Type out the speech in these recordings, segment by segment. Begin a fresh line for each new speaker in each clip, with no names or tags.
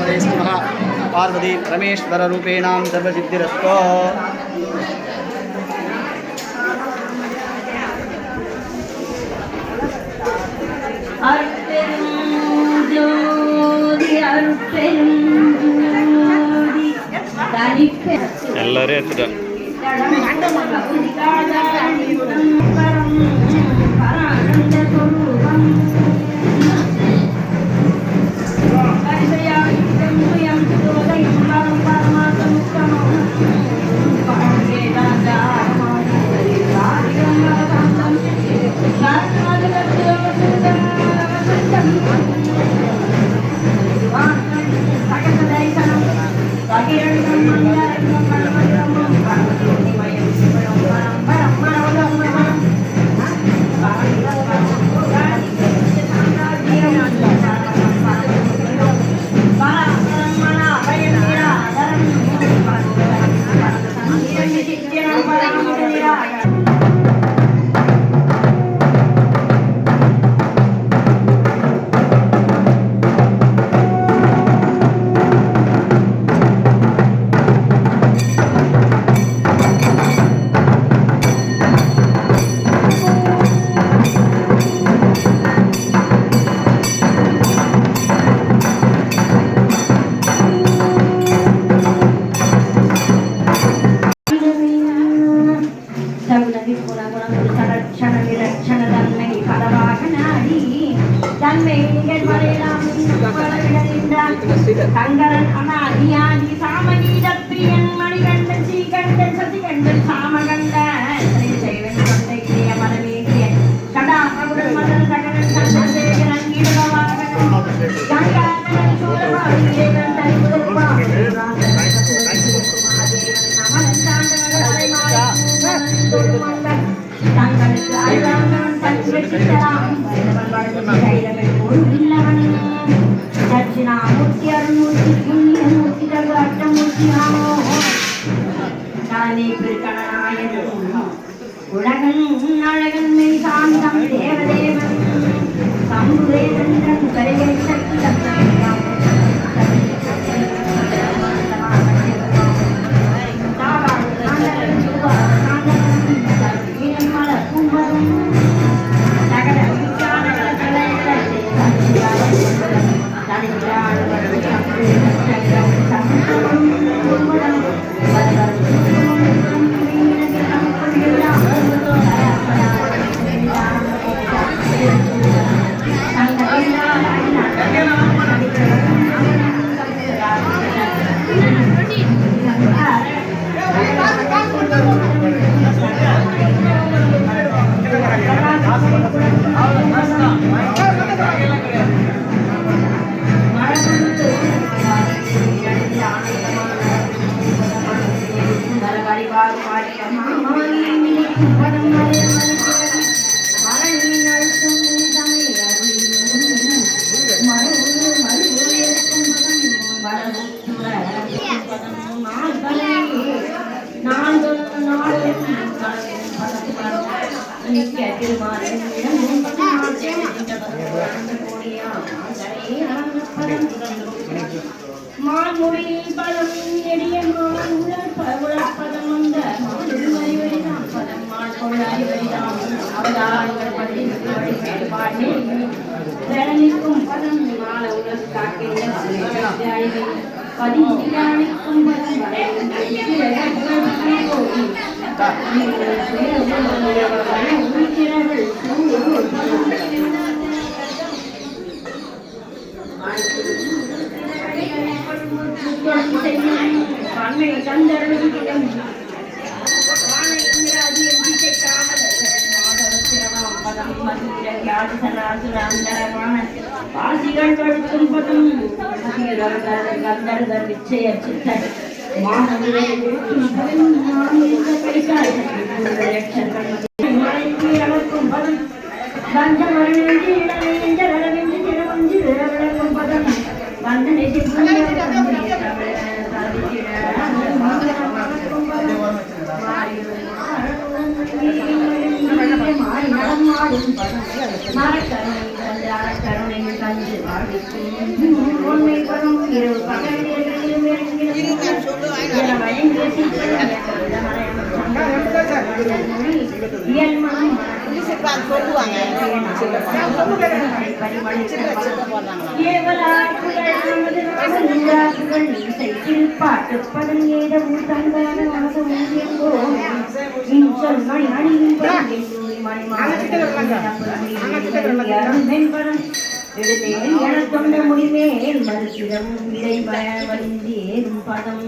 गणपतये नमः पार्वती परमेश्वररूपेणां सर्वसिद्धिरस्तु
எல்லாரும் எடுத்துட்டேன்.
Kanggaran Amadia di Samagida Priyan Manigandan Sigandan Satigandan Samagandan Sri Seven Kontakriya Maravekriya Kada Prabhudan Madan Sagadan Sandan Seganan Gidavagan Ganganan Surabhavi Segan Taripurva Namadan Sandan Sarimari Sandan Ayurangan Sanskrititaram Vaidavadan Uruvillavan Dachinamurti Arumurti Punyamurti Jagatamurti Hamo Nani Pirkananayan Ulagan Nalagan Meisandam Devadevan Samburedandan Karigan Sakti Mara karunai tanja தொண்ட முடிமேல் மறுத்திடம் இடைபட வந்தேறும் பதம்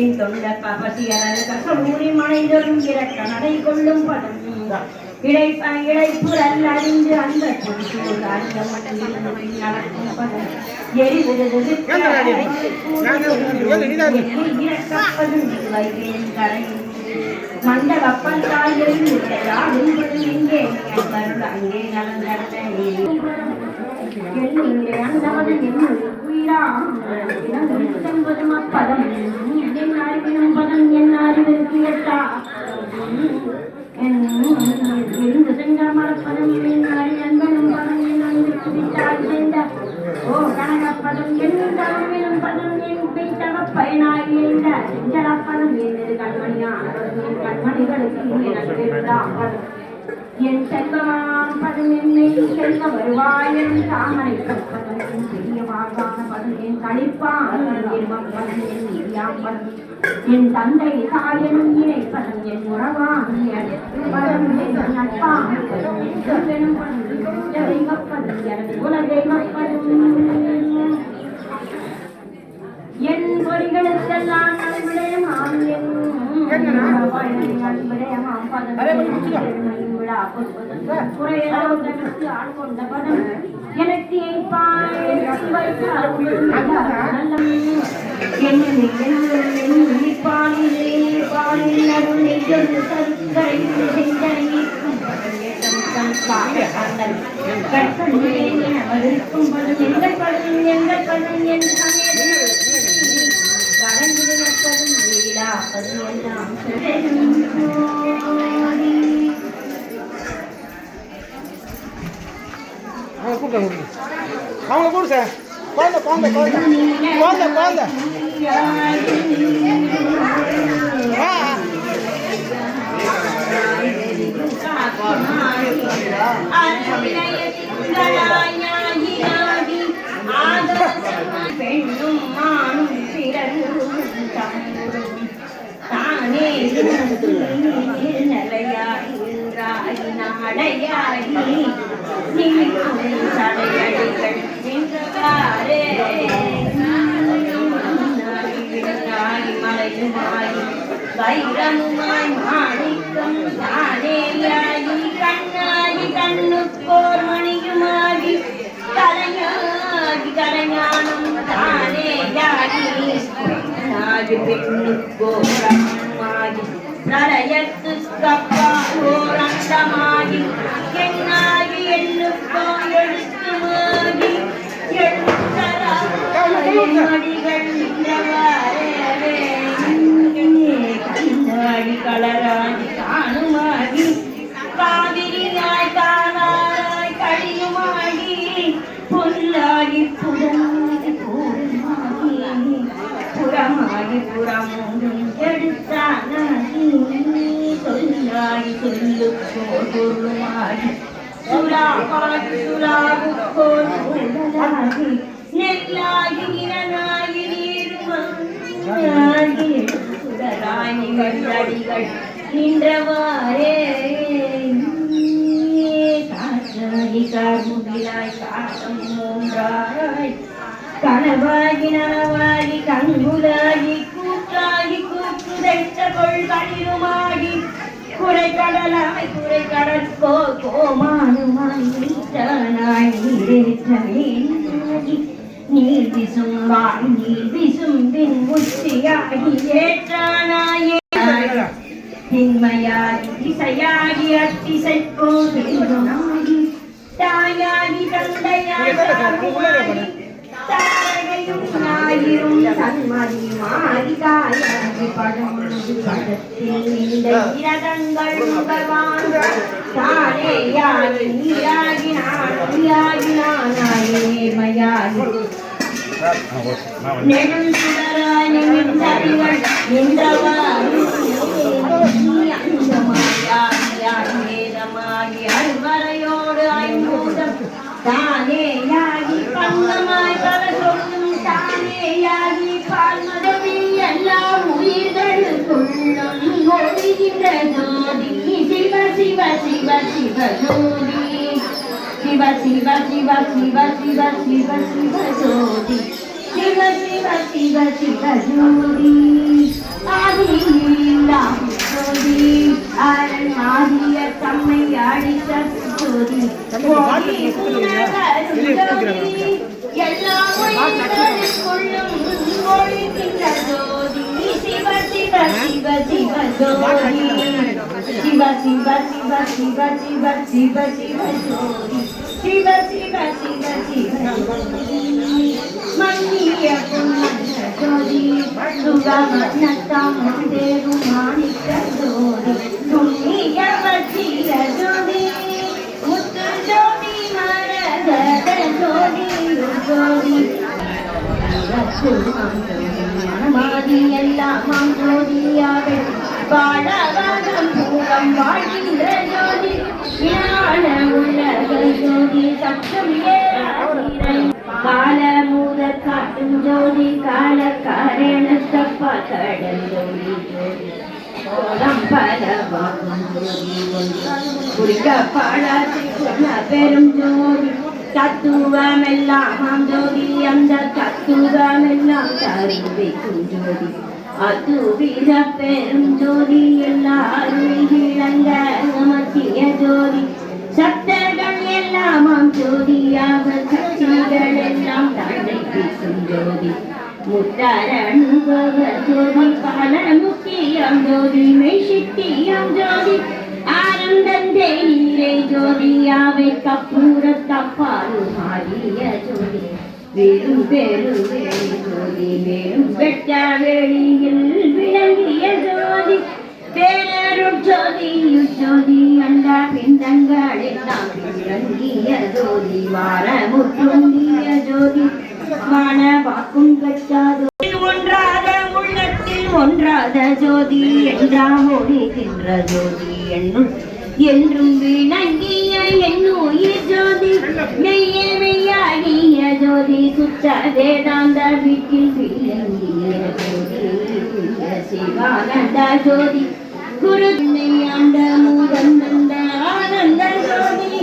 என் தொண்ட பசியரது கசூரி மனைதொரும் இறக்க நடை கொள்ளும் பதம் இழைப்புரல் அறிந்து அந்த நடக்கும் பதம் எரிவிடுவது வைகேன் கரை மண்ட கப்பல் தாயும் இங்கே அங்கே நலந்தே பதம் என் அறிவினும் பதம் என் அறிவிற்கு எட்டா இருந்து செங்கமரப்பதம் என் அறிவனும் பதம் என் அறிவிற்கு விட்டால் சேர்ந்த ஓ கனகப்பதம் என் தவமிலும் பதம் என் பெய்தவப்பயனாகி என்ற ஜலப்பதம் என்னது கண்மணியான என் கண்மணிகளுக்கு எனக்கு பதம் என் செல்வமாம் பதம் என்னை செல்வ வருவாயன் தாமரை பதம் என் பெரியவாகான பதம் என் கழிப்பான் பதம் என் இடியாம் பதம் என் தந்தை தாயனும் இணைப்பதம் என் உறவான் பதம் என் நட்பான் பதம் என் செல்வனும் பதம் எனக்கு குலதெய்வப்பதம் என் பொறிகளுக்கெல்லாம் நல்விடயமாம் என் நல்விடயமாம் பதம் ஆட்கொண்ட பதம் எனக்கு
அவங்க கூட சார் குழந்தை குழந்தை குழந்தை குழந்தை குழந்தை
பெண்ணும் மானும் தானே நிலையாய் நாடையாகி சடையடிகள் நின்றவாரே மலையுமாய் வைரமுமாய் மாணிக்கம் தானேயாகி கண்ணாகி கண்ணுக்கோர் மணியுமாகி கலைஞாகி கலைஞானம் தானேயாகி பெண்ணுக்கோரமாகி நரையத்து கப்பாகோரண்டமாகி எண்ணாகி எண்ணுக்கோ எழுத்துமாகி எழுத்தராடிகள் கண்ணாடி கலராகி காணுமாகி காவிரியாய் காணாராய் கழியுமாகி புல்லாகி புறமாகி பூரமாகி புறமாகி புறமும் எடுத்தானாகி சொல்லாகி சொல்லுக்கோர் பொருளுமாகி சுறாகி சுறாவுக்கோர் உடலாகி நெல்லாகி இனனாகி நீருமாகி சுடராய் நிகழ்ந்தடிகள் நின்றவாறே காற்றாகி கார்முகிலாய் காட்டம் மூன்றாய் கனவாகி நனவாகி கங்குலாகி கூற்றாகி கூற்றுதைத்த கொள்களிலுமாகி குறை கடலாய் குறை கடற்கோ கோமானுமாய் நீட்டானாய் நீரேற்றமேனாகி நீர் விசும்பாய் நீர் விசும்பின் உச்சியாகி ஏற்றானாயே திண்மையாகி திசையாகி அத்திசைக்கோ திருநாகி தாயாகி தந்தையாகி தாரகையும் ஞாயிறும் தன்மதி மாறிதாயாகி படம் படத்தில் இந்த இரதங்கள் பகவான் தானேயாகி நீராகி நானாகி நேர்மையாகி நெடும் சுடராய் நின்றறிவள் நின்றவாறு வேதமாகி அறுவரையோடு ஐம்பூதம் தானேயாகி பங்கமாய் பல சொல்லும் தானேயாகி பால்மதவி எல்லா உயிர்களுக்குள்ளும் ஒளிகின்ற ஜோதி சிவ சிவ சிவ சிவ ஜோதி சிவ சிவ சிவ சிவ சிவ சிவ சிவ ஜோதி சிவ சிவ சிவ சிவ ஜோதி ஆதியில்லாத ஜோதி அரண் ஆதிய தம்மை அடித்த ஜோதி ஓடி உணர்வரும் ஜோதி எல்லா உயிர்களுக்குள்ளும் ஒளிகின்ற ஜோதி சிவ சிவ சிவ சிவ ஜோதி சிவ சிவ சிவ சிவ சிவ சிவ சிவ ஜோதி சிவ சிவ சிவ சிவ மன்னிய புண்ணிய ஜோதி சுகமனத்தாம் தேரு மாணிக்க ஜோதி புண்ணிய வச்சிய ஜோதி முத்து ஜோதி மரகத ஜோதி ஜோதி மனமாதி எல்லாம் ஜோதியாவே வாழவாதம் பூரம் வாழ்கின்ற ஜோதி ஞான உலக ஜோதி சப்தம் காலமூத காட்டும் ஜோதி கால காரணத்தப்பா கடல் ஜோதி ஜோதி கோலம் பலவாகும் ஜோதி குறிக்க பாடாசி பெரும் ஜோதி தத்துவமெல்லாம் ஜோதி அந்த தத்துவமெல்லாம் தருவிக்கும் ஜோதி அதுவித பெரும் ஜோதி எல்லாரும் இழந்த மத்திய ஜோதி சப்தர்கள் எல்லாமாம் ஜோதியாக சக்திகள் எல்லாம் தந்தை பேசும் ஜோதி முத்தரணுபவ ஜோதி பல முக்கியம் ஜோதி மெய்சித்தியம் ஜோதி ஆனந்தந்தே நீரே ஜோதியாவை கப்பூர தப்பாரு மாறிய ஜோதி வேறும் பெரும் வேறு ஜோதி வேறும் வெட்ட வெளியில் விளங்கிய ஜோதி பேரருள் ஜோதியும் ஜோதி அண்ட பிண்டங்கள் எல்லாம் விளங்கிய ஜோதி வாரமுற்றுங்கிய ஜோதி வான வாக்கும் பெற்றாதோ ஒன்றாத உள்ளத்தில் ஒன்றாத ஜோதி என்றாம் ஒழிகின்ற ஜோதி என்னுள் என்றும் விளங்கிய என்னுயிர் ஜோதி மெய்ய மெய்யாகிய ஜோதி சுத்த வேதாந்த வீட்டில் விளங்கிய ஜோதி சிவானந்த ஜோதி குரு ஆண்ட மூதம் நந்த ஆனந்த ஜோதி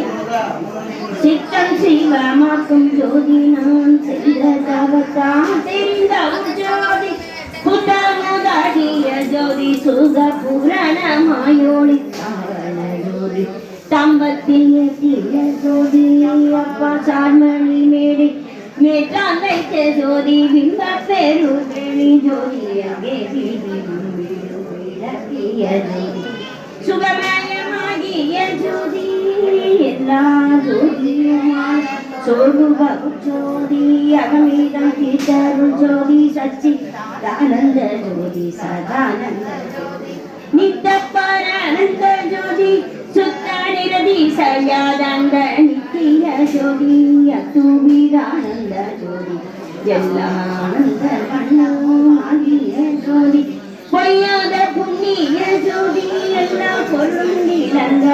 சித்தம் சிவமாக்கும் ஜோதி நான் செய்த தவத்தா தெரிந்த ஜோதி புத்தமுதாகிய ஜோதி சுக புரணமாயோடி ஜோதி தம்பத்தில் எட்டிய ஜோதி அப்பா சார்மணி மேடை மேற்றான் வைத்த ஜோதி பிம்ப பெருதேவி ஜோதி அங்கே விளக்கிய ஜோதி சுகமயமாகிய ஜோதி எல்லா ஜோதியுமாய் சோர்வு ஜோதி அகமீதம் தீர்த்தருள் ஜோதி சச்சி ஆனந்த ஜோதி சதானந்த ஜோதி நித்த பரானந்த ஜோதி சுத்த நிரதி சயாதந்த நித்திய ஜோதி அத்துவிதானந்த ஜோதி எல்லானந்த கண்ணாகிய ஜோதி பொய்யாத புண்ணிய ஜோதி எல்லாம் பொருந்திலங்க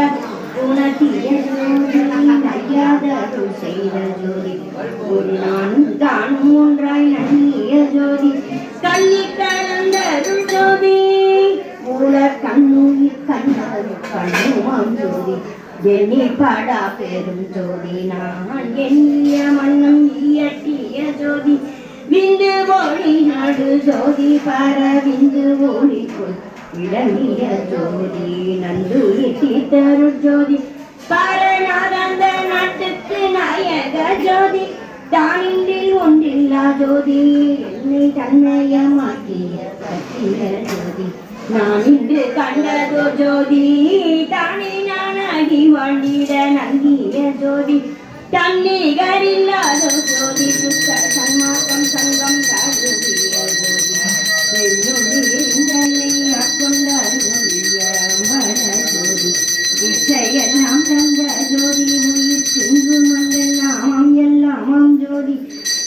உணர்த்திய ஜோதி நையாத செய்த ஜோதி ஒரு நானும் தானும் ஒன்றாய் நன்னிய ஜோதி கண்ணி கலந்த ஜோதி மூல கண்ணுயிர் கண்டது கண்ணுமாம் ஜோதி எண்ணி படா பெரும் ஜோதி நான் எண்ணிய மன்னம் இயற்றிய ஜோதி விந்து ஒளி நடு ஜோதி பர விந்து ஒளிக்குள் விளங்கிய ஜோதி நன்று தீர்த்தரு ஜோதி பரநாதந்த நாட்டுக்கு நாயக ஜோதி தானின்றில் ஒன்றில்லா ஜோதி என்னை தன்னயமாக்கிய சத்திய ஜோதி நான் இன்று கண்டதோ ஜோதி தானே நானாகி வாழ்ந்திட நங்கிய ஜோதி தன்னிகரில்லாத ஜோதி சுத்த சன்மார்க்கம் சங்கம் தருவிய ஜோதி கொண்ட ஜோதி இச்சையெல்லாம் தந்த ஜோதி உயிர் சிந்து மங்கெல்லாம் எல்லாம் ஜோதி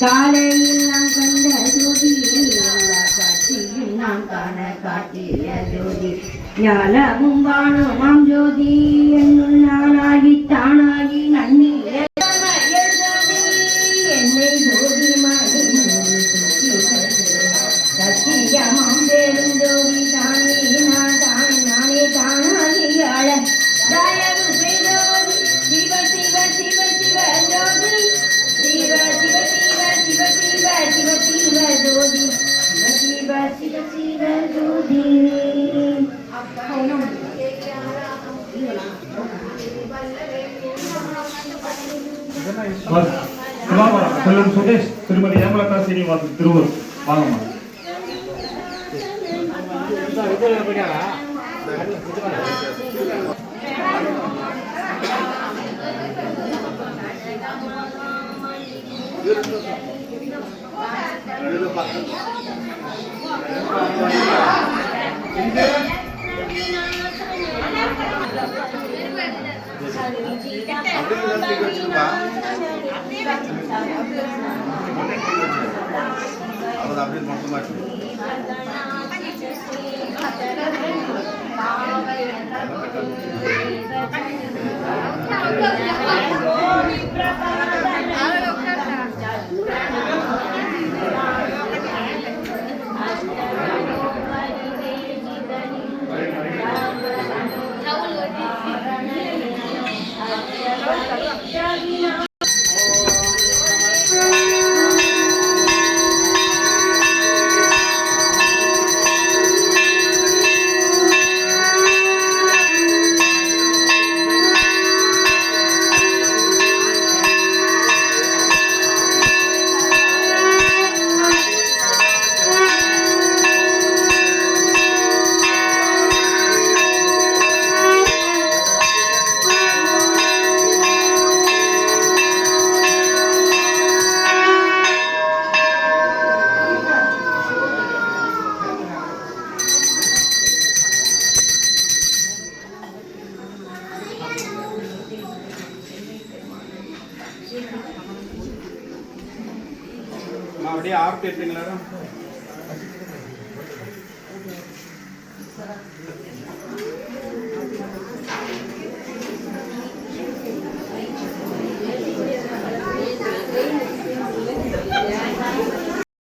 காலையில் நான் காண காட்டிய ஜோதி ஞானமும் வானமாம் ஜோதி என்னுள் நானாகி தானாகி நன்னி என்னை ஜோதி மணி சத்தியமாம் பேரும் ஜோதி தானே நான் தானே நானே தானாகி ஆள தயவு செய்தோதி சிவ சிவ சிவ சிவ ஜோதி சிவ சிவ சிவ சிவ சிவ சிவ சிவ ஜோதி சிவ சிவ சிவ ஜோதி
செல்வம் சுரேஷ் திருமதி ஏமலதா சீனிவாசன் திருவூர் வாங்கம்மா.
அப்படியே ஆர்த்தி எடுத்தீங்களா?